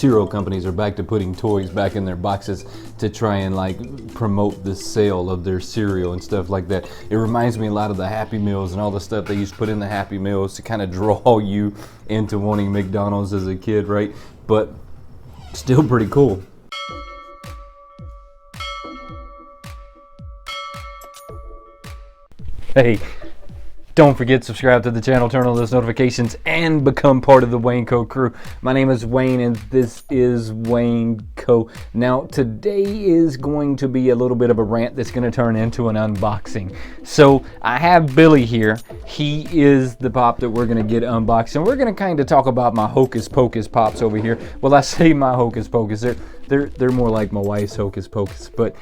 cereal companies are back to putting toys back in their boxes to try and like promote the sale of their cereal and stuff like that. It reminds me a lot of the Happy Meals and all the stuff they used to put in the Happy Meals to kind of draw you into wanting McDonald's as a kid, right? But still pretty cool. Hey, don't forget to subscribe to the channel, turn on those notifications, and become part of the Wayneko crew. My name is Wayne, and this is Wayneko. Now, today is going to be a little bit of a rant that's going to turn into an unboxing. So, I have Billy here. He is the pop that we're going to get unboxed, and we're going to kind of talk about my Hocus Pocus pops over here. Well, I say my Hocus Pocus. They're more like my wife's Hocus Pocus, but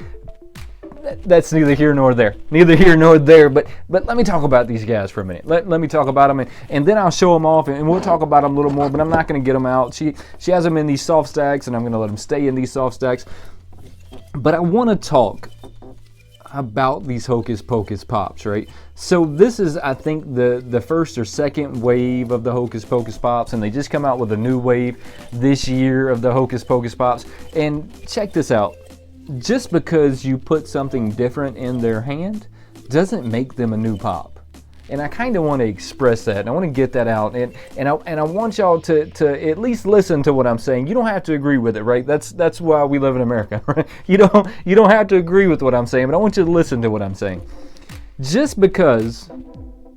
that's neither here nor there. Neither here nor there, but let me talk about these guys for a minute. Let me talk about them, and then I'll show them off, and we'll talk about them a little more, but I'm not going to get them out. She has them in these soft stacks, and I'm going to let them stay in these soft stacks. But I want to talk about these Hocus Pocus Pops, right? So this is, I think, the first or second wave of the Hocus Pocus Pops, and they just come out with a new wave this year of the Hocus Pocus Pops. And check this out. Just because you put something different in their hand doesn't make them a new pop. And I kind of want to express that. I want to get that out, and I want y'all to at least listen to what I'm saying. You don't have to agree with it, right? That's why we live in America, right? You don't have to agree with what I'm saying, but I want you to listen to what I'm saying. Just because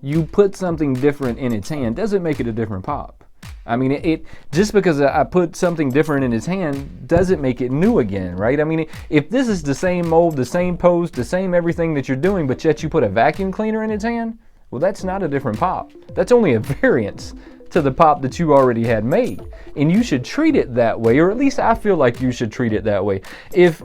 you put something different in its hand doesn't make it a different pop. I mean, it just because I put something different in his hand doesn't make it new again, right? I mean, if this is the same mold, the same pose, the same everything that you're doing, but yet you put a vacuum cleaner in his hand, well, that's not a different pop. That's only a variance to the pop that you already had made. And you should treat it that way, or at least I feel like you should treat it that way. If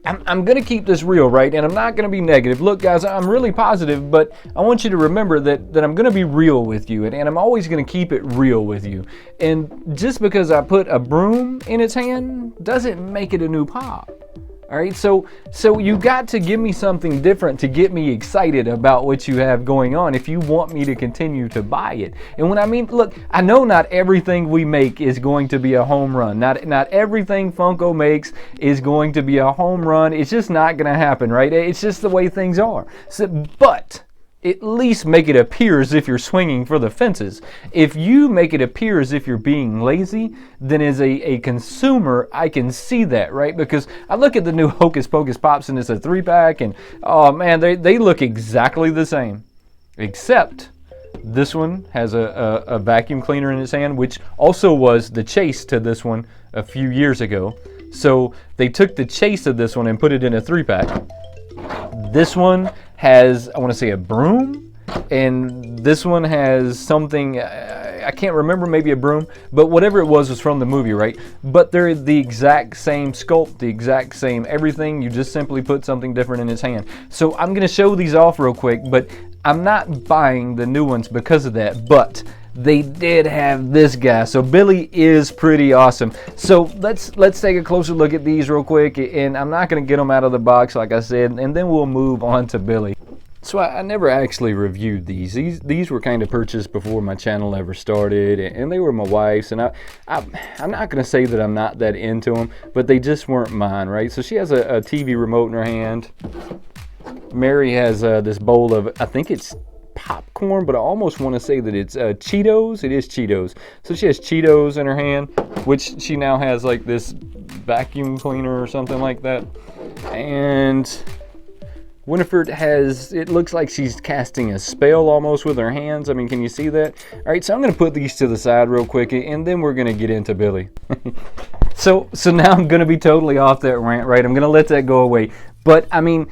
I'm going to keep this real, right? And I'm not going to be negative. Look, guys, I'm really positive, but I want you to remember that I'm going to be real with you, and I'm always going to keep it real with you. And just because I put a broom in its hand doesn't make it a new pop. All right, so you got to give me something different to get me excited about what you have going on if you want me to continue to buy it. And when I mean, look, I know not everything we make is going to be a home run. Not everything Funko makes is going to be a home run. It's just not going to happen, right? It's just the way things are. But at least make it appear as if you're swinging for the fences. If you make it appear as if you're being lazy, then as a consumer, I can see that, right? Because I look at the new Hocus Pocus Pops, and it's a 3-pack, and oh man, they look exactly the same. Except this one has a vacuum cleaner in its hand, which also was the chase to this one a few years ago. So they took the chase of this one and put it in a 3-pack. This one has, I want to say, a broom, and this one has something, I can't remember, maybe a broom, but whatever it was from the movie, right? But they're the exact same sculpt, the exact same everything. You just simply put something different in his hand. So I'm going to show these off real quick, but I'm not buying the new ones because of that, but they did have this guy. So Billy is pretty awesome. So let's take a closer look at these real quick, and I'm not going to get them out of the box like I said, and then we'll move on to Billy. So I never actually reviewed these. These were kind of purchased before my channel ever started, and they were my wife's, and I'm not going to say that I'm not that into them, but they just weren't mine, right? So she has a TV remote in her hand. Mary has this bowl of, I think it's popcorn, but I almost want to say that it's Cheetos. It is Cheetos. So she has Cheetos in her hand, which she now has like this vacuum cleaner or something like that. And Winifred has, it looks like she's casting a spell almost with her hands. I mean, can you see that? All right, so I'm going to put these to the side real quick, and then we're going to get into Billy. So now I'm going to be totally off that rant, right? I'm going to let that go away. But, I mean,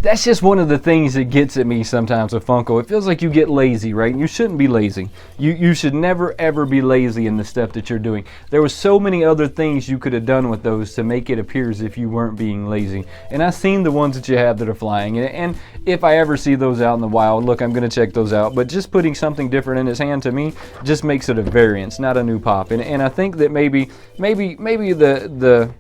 that's just one of the things that gets at me sometimes with Funko. It feels like you get lazy, right? You shouldn't be lazy. You should never, ever be lazy in the stuff that you're doing. There were so many other things you could have done with those to make it appear as if you weren't being lazy. And I've seen the ones that you have that are flying. And if I ever see those out in the wild, look, I'm going to check those out. But just putting something different in his hand, to me, just makes it a variance, not a new pop. And I think that maybe the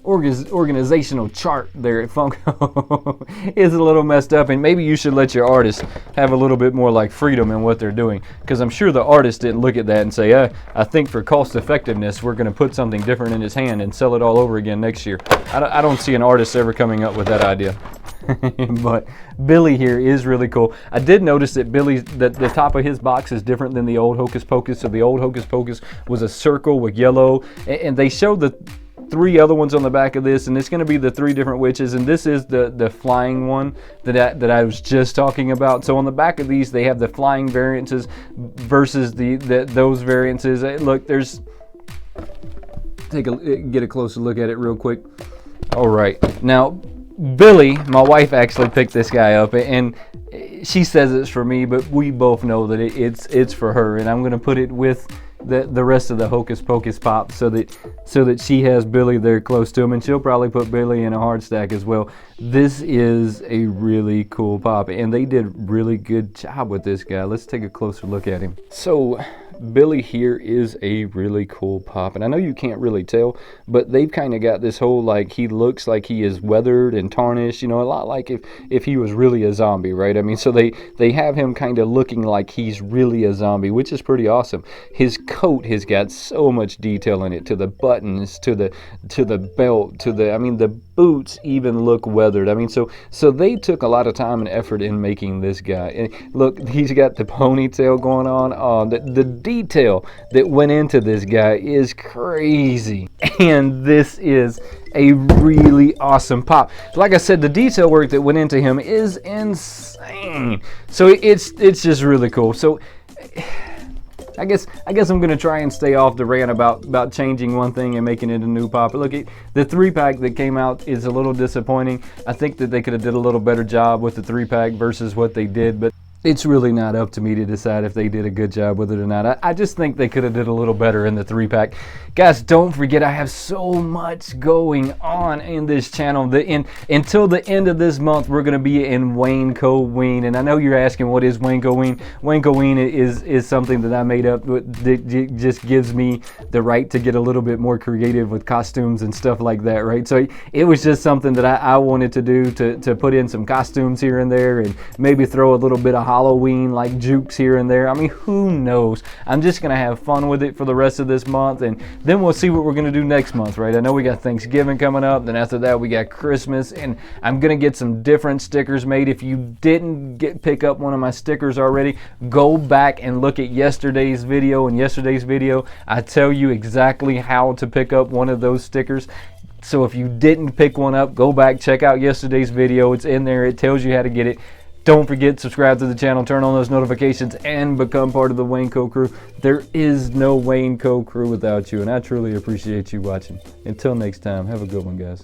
organizational chart there at Funko is a little messed up, and maybe you should let your artists have a little bit more like freedom in what they're doing, because I'm sure the artist didn't look at that and say, I think for cost effectiveness we're going to put something different in his hand and sell it all over again next year. I don't see an artist ever coming up with that idea. But Billy here is really cool. I did notice that the top of his box is different than the old Hocus Pocus. So the old Hocus Pocus was a circle with yellow, and they showed the 3 other ones on the back of this, and it's going to be the 3 different witches, and this is the flying one that I was just talking about. So on the back of these, they have the flying variances versus those variances. Look, there's get a closer look at it real quick. All right, now Billy, my wife actually picked this guy up, and she says it's for me, but we both know that it's for her, and I'm going to put it with the rest of the Hocus Pocus pop so that she has Billy there close to him, and she'll probably put Billy in a hard stack as well. This is a really cool pop, and they did a really good job with this guy. Let's take a closer look at him. So Billy here is a really cool pop, and I know you can't really tell, but they've kind of got this whole, like, he looks like he is weathered and tarnished, you know, a lot like if he was really a zombie, right? I mean, so they have him kind of looking like he's really a zombie, which is pretty awesome. His coat has got so much detail in it, to the buttons, to the belt, I mean, the boots even look weathered. I mean, so they took a lot of time and effort in making this guy. And look, he's got the ponytail going on. Oh, the detail that went into this guy is crazy, and this is a really awesome pop. Like I said, the detail work that went into him is insane. So it's just really cool. So I guess I'm gonna try and stay off the rant about changing one thing and making it a new pop. But look, the 3-pack that came out is a little disappointing. I think that they could have did a little better job with the 3-pack versus what they did, but it's really not up to me to decide if they did a good job with it or not. I just think they could have did a little better in the 3-pack. Guys, don't forget, I have so much going on in this channel. Until the end of this month, we're going to be in Wayneko IN. And I know you're asking, what is Wayneko IN? Wayneko IN is something that I made up that just gives me the right to get a little bit more creative with costumes and stuff like that, right? So it was just something that I wanted to do, to put in some costumes here and there, and maybe throw a little bit of Halloween like jukes here and there. I mean, who knows? I'm just gonna have fun with it for the rest of this month, and then we'll see what we're gonna do next month, right? I know we got Thanksgiving coming up, then after that we got Christmas, and I'm gonna get some different stickers made. If you didn't pick up one of my stickers already, go back and look at yesterday's video. In yesterday's video, I tell you exactly how to pick up one of those stickers. So if you didn't pick one up, go back, check out yesterday's video. It's in there. It tells you how to get it. Don't forget, subscribe to the channel, turn on those notifications, and become part of the Wayneko crew. There is no Wayneko crew without you, and I truly appreciate you watching. Until next time, have a good one, guys.